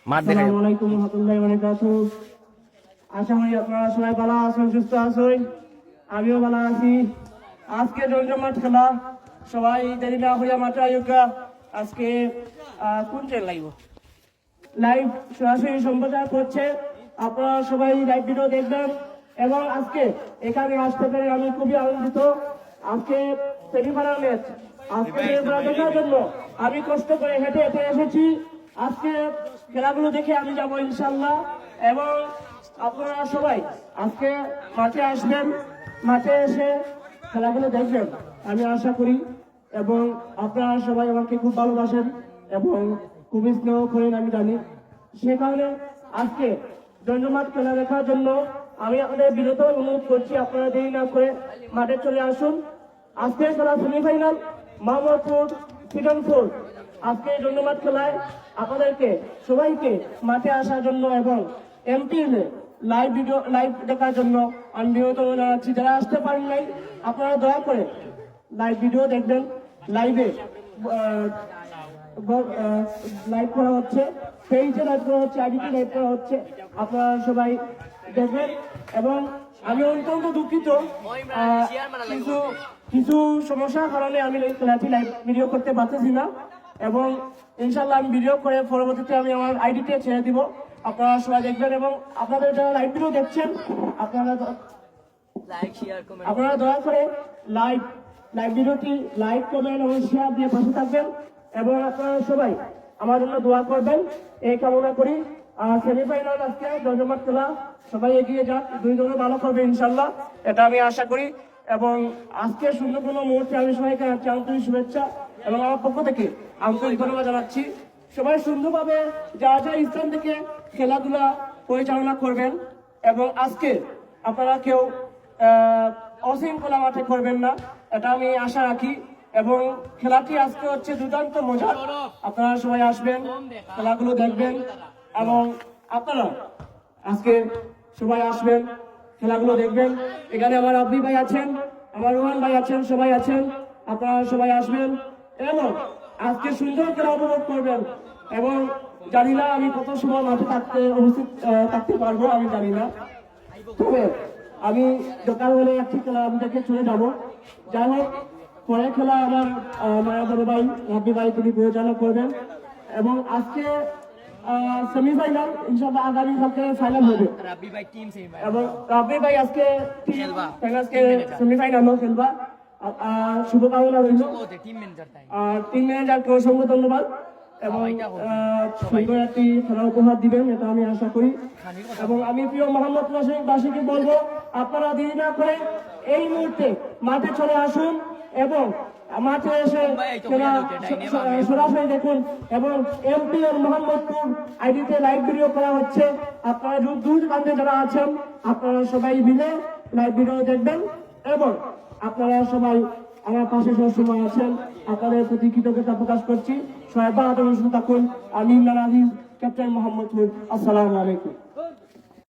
আসসালামু আলাইকুম ওয়া রাহমাতুল্লাহি ওয়া বারাকাতুহু। আশা করি আপনারা সবাই ভালো আছেন, সুস্থ আছেন। আমিও ভালো আছি। আজকে জমজমাট খেলা, সবাই দেরি না হইয়া মাঠে আয়োগা। আজকে কোন ট্রেন লাইভ সরাসরি সম্প্রচার করছে। আপনারা সবাই লাইভ ভিডিও দেখবেন এবং আজকে এখানে আসতে পেরে আমি খুবই আনন্দিত। আজকে সেমিফাইনাল ম্যাচ, আজকে সেমিফাইনাল দেখার জন্য আমি কষ্ট করে হেঁটে হেঁটে এসেছি। আজকে খেলাগুলো দেখে আমি যাবো ইনশাল্লাহ। এবং আপনারা সবাই আজকে মাঠে আসবেন, মাঠে এসে খেলাগুলো দেখবেন আমি আশা করি। এবং আপনারা সবাই আমাকে খুব ভালোবাসেন এবং খুবই স্নেহ করেন আমি জানি। সে কারণে আজকে জমজমাট খেলা দেখার জন্য আমি আপনাদের বিরত অনুরোধ করছি, আপনারা দেরি না করে মাঠে চলে আসুন। আজকে খেলা সেমিফাইনাল মোহাম্মদপুর সিজনপুর। আজকে জমজমাট খেলায় আপনাদেরকে সবাইকে মাঠে আসার জন্য এবং এমপিএল লাইভ দেখার জন্য আমি বিরত অনুরোধ জানাচ্ছি। যারা আসতে পারেন নাই আপনারা দয়া করে লাইভ ভিডিও দেখবেন। লাইভে লাইভ করা হচ্ছে, পেজে লাইভ করা হচ্ছে, আইডিতে লাইভ করা হচ্ছে। আপনারা সবাই দেখবেন। এবং আমি অত্যন্ত দুঃখিত, কিছু সমস্যার কারণে আমি খেলাটি লাইভ ভিডিও করতে পারতেছি না। এবং ইনশাল্লাহ আমি ভিডিও করে পরবর্তীতে আমি আমার আইডিতে ছেড়ে দিব। আপনারা সবাই দেখবেন এবং আপনাদের যারা লাইভ ভিডিও দেখছেন আপনারা দয়া করে লাইভ ভিডিওটি লাইক করবেন এবং শেয়ার দিয়ে পাশে থাকবেন। এবং আপনারা সবাই আমার জন্য দোয়া করবেন এই কামনা করি। সেমিফাইনাল আজকে জমজমাট খেলা, সবাই এগিয়ে যাক, দুই দল ভালো করবে ইনশাল্লাহ, এটা আমি আশা করি। এবং আজকে সুন্দরপূর্ণ মুহূর্তে আমি সবাইকে আন্তরিক শুভেচ্ছা এবং আমার পক্ষ থেকে আন্তরিক ধন্যবাদ জানাচ্ছি। সবাই সুন্দরভাবে যা যা স্থান থেকে খেলাধুলা পরিচালনা করবেন এবং আজকে আপনারা কেউ অশৃঙ্খলা মাঠে করবেন না, এটা আমি আশা রাখি। এবং খেলাটি আজকে হচ্ছে দুর্দান্ত মজা। আপনারা সবাই আসবেন, খেলাগুলো দেখবেন এবং আপনারা আজকে সবাই আসবেন, খেলাগুলো দেখবেন। এখানে আমার আব্বি ভাই আছেন, আমার রোহান ভাই আছেন, সবাই আছেন। আপনারা সবাই আসবেন এবং আজকে সুন্দর খেলা উপভোগ করবেন। এবং জানি না আমি কত সময় মাঠে উপস্থিত থাকতে পারবো, আমি জানি না। তবে আমি দরকার হলে একটি খেলা আমি দেখে চলে যাবো। যাই হোক, পরের খেলা আমার মায়া বড় ভাই রাব্বি ভাই তিনি পরিচালনা করবেন। এবং আজকে সেমিফাইনাল, ইনশাআল্লাহ আগামী কালকে ফাইনাল হবে। এবং রাব্বি ভাই আজকে সেমিফাইনালও খেলবা, শুভকামনা রইল। আর টিম ম্যানেজারকে অসংখ্য ধন্যবাদ এবং সুন্দর একটি খেলা উপহার দিবেন, এটা আমি আশা করি। এবং আমি প্রিয় মোহাম্মদবাসীকে বলবো, আপনারা দেরি না করে এই মুহূর্তে মাঠে চলে আসুন এবং মাঠে এসে সরাসরি দেখুন। এবং এমপিএল মোহাম্মদপুর আইডিতে লাইভ ভিডিও করা হচ্ছে। আপনারা দূর দূরান্তে যারা আছেন আপনারা সবাই মিলে লাইভ ভিডিও দেখবেন এবং আপনারা সবাই আমার পাশে সবসময় আছেন, আপনাদের প্রতি কৃতজ্ঞতা প্রকাশ করছি। সবাই ভালো থাকুন। আমি ইমরান আজিজ, ক্যাপ্টেন মোহাম্মদপুর। আসসালামু আলাইকুম।